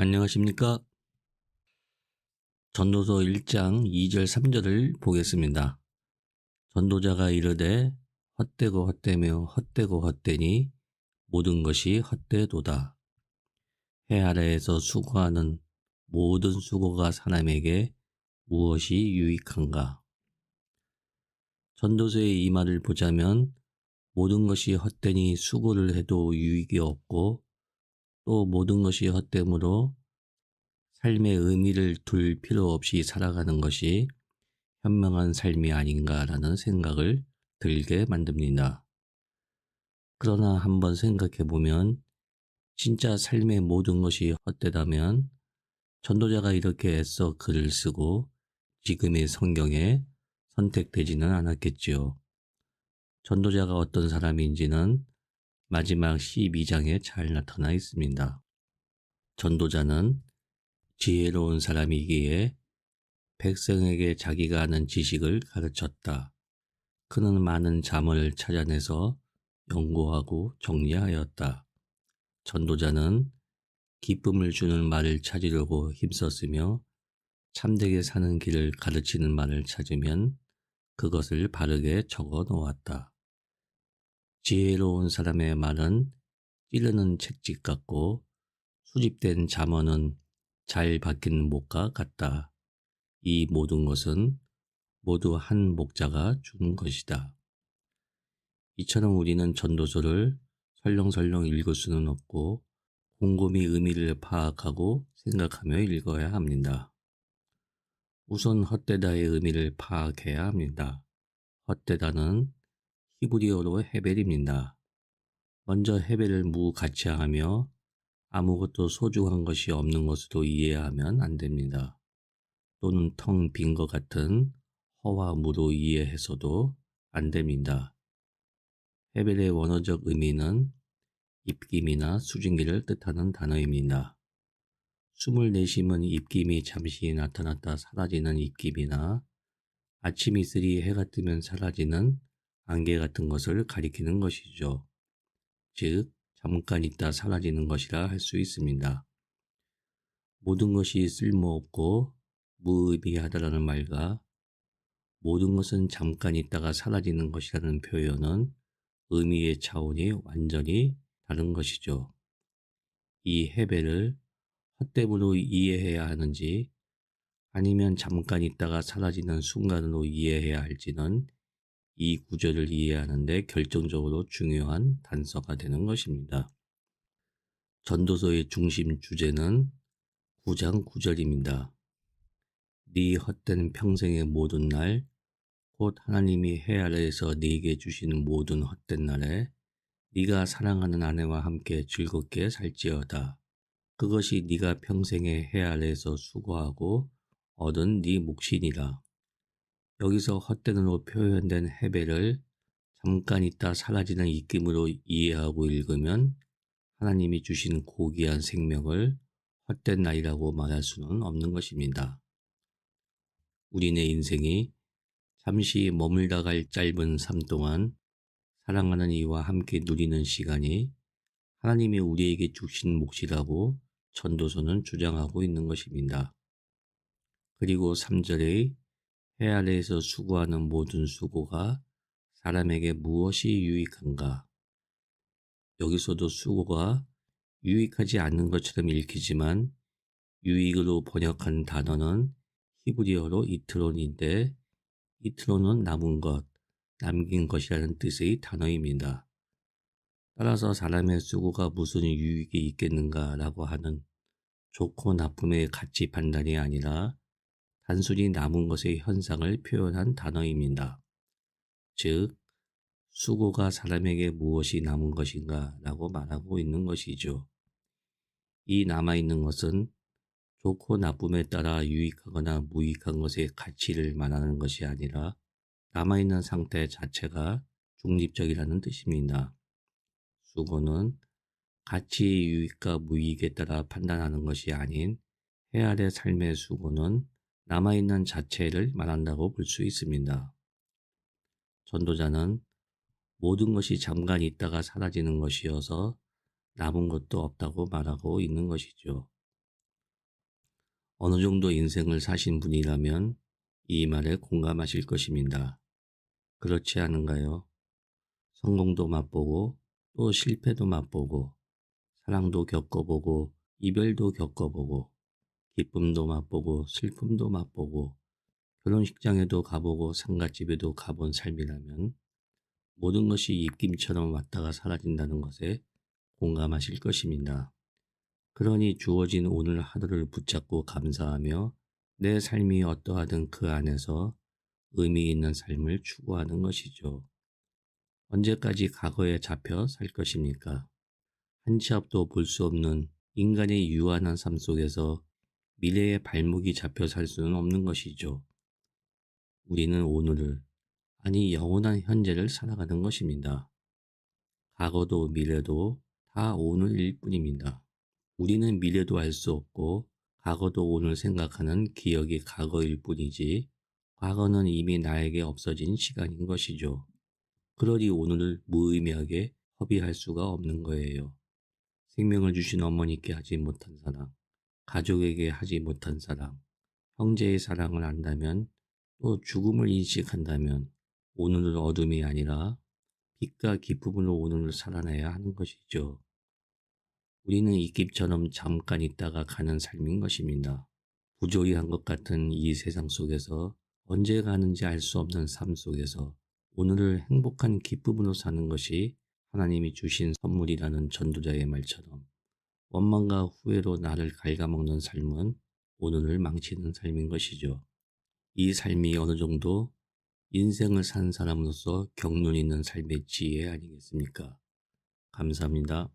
안녕하십니까? 전도서 1장 2절 3절을 보겠습니다. 전도자가 이르되 헛되고 헛되며 헛되고 헛되니 모든 것이 헛되도다. 해 아래에서 수고하는 모든 수고가 사람에게 무엇이 유익한가? 전도서의 이 말을 보자면 모든 것이 헛되니 수고를 해도 유익이 없고 또 모든 것이 헛되므로 삶의 의미를 둘 필요 없이 살아가는 것이 현명한 삶이 아닌가라는 생각을 들게 만듭니다. 그러나 한번 생각해 보면 진짜 삶의 모든 것이 헛되다면 전도자가 이렇게 애써 글을 쓰고 지금의 성경에 선택되지는 않았겠지요. 전도자가 어떤 사람인지는 마지막 12장에 잘 나타나 있습니다. 전도자는 지혜로운 사람이기에 백성에게 자기가 아는 지식을 가르쳤다. 그는 많은 잠을 찾아내서 연구하고 정리하였다. 전도자는 기쁨을 주는 말을 찾으려고 힘썼으며 참되게 사는 길을 가르치는 말을 찾으면 그것을 바르게 적어 놓았다. 지혜로운 사람의 말은 찌르는 채찍 같고 수집된 잠언은 잘 박힌 목과 같다. 이 모든 것은 모두 한 목자가 준 것이다. 이처럼 우리는 전도서를 설렁설렁 읽을 수는 없고 곰곰이 의미를 파악하고 생각하며 읽어야 합니다. 우선 헛되다의 의미를 파악해야 합니다. 헛되다는 히브리어로 헤벨입니다. 먼저 헤벨을 무가치하며 아무것도 소중한 것이 없는 것으로 이해하면 안 됩니다. 또는 텅 빈 것 같은 허와 무로 이해해서도 안 됩니다. 헤벨의 원어적 의미는 입김이나 수증기를 뜻하는 단어입니다. 숨을 내쉬면 입김이 잠시 나타났다 사라지는 입김이나 아침 이슬이 해가 뜨면 사라지는 안개 같은 것을 가리키는 것이죠. 즉, 잠깐 있다 사라지는 것이라 할 수 있습니다. 모든 것이 쓸모없고 무의미하다라는 말과 모든 것은 잠깐 있다가 사라지는 것이라는 표현은 의미의 차원이 완전히 다른 것이죠. 이 헤벨을 헛됨으로 이해해야 하는지 아니면 잠깐 있다가 사라지는 순간으로 이해해야 할지는 이 구절을 이해하는 데 결정적으로 중요한 단서가 되는 것입니다. 전도서의 중심 주제는 9장 9절입니다. 네 헛된 평생의 모든 날, 곧 하나님이 해 아래에서 네게 주시는 모든 헛된 날에 네가 사랑하는 아내와 함께 즐겁게 살지어다. 그것이 네가 평생에 해 아래에서 수고하고 얻은 네 몫이니라. 여기서 헛된으로 표현된 헤벨을 잠깐 있다 사라지는 입김으로 이해하고 읽으면 하나님이 주신 고귀한 생명을 헛된 날이라고 말할 수는 없는 것입니다. 우리네 인생이 잠시 머물다 갈 짧은 삶 동안 사랑하는 이와 함께 누리는 시간이 하나님이 우리에게 주신 몫이라고 전도서는 주장하고 있는 것입니다. 그리고 3절에 해 아래에서 수고하는 모든 수고가 사람에게 무엇이 유익한가? 여기서도 수고가 유익하지 않는 것처럼 읽히지만 유익으로 번역한 단어는 히브리어로 이트론인데 이트론은 남은 것, 남긴 것이라는 뜻의 단어입니다. 따라서 사람의 수고가 무슨 유익이 있겠는가라고 하는 좋고 나쁨의 가치 판단이 아니라 단순히 남은 것의 현상을 표현한 단어입니다. 즉, 수고가 사람에게 무엇이 남은 것인가 라고 말하고 있는 것이죠. 이 남아있는 것은 좋고 나쁨에 따라 유익하거나 무익한 것의 가치를 말하는 것이 아니라 남아있는 상태 자체가 중립적이라는 뜻입니다. 수고는 가치의 유익과 무익에 따라 판단하는 것이 아닌 해 아래 삶의 수고는 남아있는 자체를 말한다고 볼 수 있습니다. 전도자는 모든 것이 잠깐 있다가 사라지는 것이어서 남은 것도 없다고 말하고 있는 것이죠. 어느 정도 인생을 사신 분이라면 이 말에 공감하실 것입니다. 그렇지 않은가요? 성공도 맛보고 또 실패도 맛보고 사랑도 겪어보고 이별도 겪어보고 기쁨도 맛보고 슬픔도 맛보고 결혼식장에도 가보고 상갓집에도 가본 삶이라면 모든 것이 입김처럼 왔다가 사라진다는 것에 공감하실 것입니다. 그러니 주어진 오늘 하루를 붙잡고 감사하며 내 삶이 어떠하든 그 안에서 의미 있는 삶을 추구하는 것이죠. 언제까지 과거에 잡혀 살 것입니까? 한 치 앞도 볼 수 없는 인간의 유한한 삶 속에서 미래의 발목이 잡혀 살 수는 없는 것이죠. 우리는 오늘을, 아니 영원한 현재를 살아가는 것입니다. 과거도 미래도 다 오늘일 뿐입니다. 우리는 미래도 알 수 없고 과거도 오늘 생각하는 기억이 과거일 뿐이지 과거는 이미 나에게 없어진 시간인 것이죠. 그러니 오늘을 무의미하게 허비할 수가 없는 거예요. 생명을 주신 어머니께 하지 못한 사랑, 가족에게 하지 못한 사랑, 형제의 사랑을 안다면 또 죽음을 인식한다면 오늘은 어둠이 아니라 빛과 기쁨으로 오늘을 살아내야 하는 것이죠. 우리는 입김처럼 잠깐 있다가 가는 삶인 것입니다. 부조리한 것 같은 이 세상 속에서 언제 가는지 알 수 없는 삶 속에서 오늘을 행복한 기쁨으로 사는 것이 하나님이 주신 선물이라는 전도자의 말처럼 원망과 후회로 나를 갉아먹는 삶은 오늘을 망치는 삶인 것이죠. 이 삶이 어느 정도 인생을 산 사람으로서 경륜 있는 삶의 지혜 아니겠습니까? 감사합니다.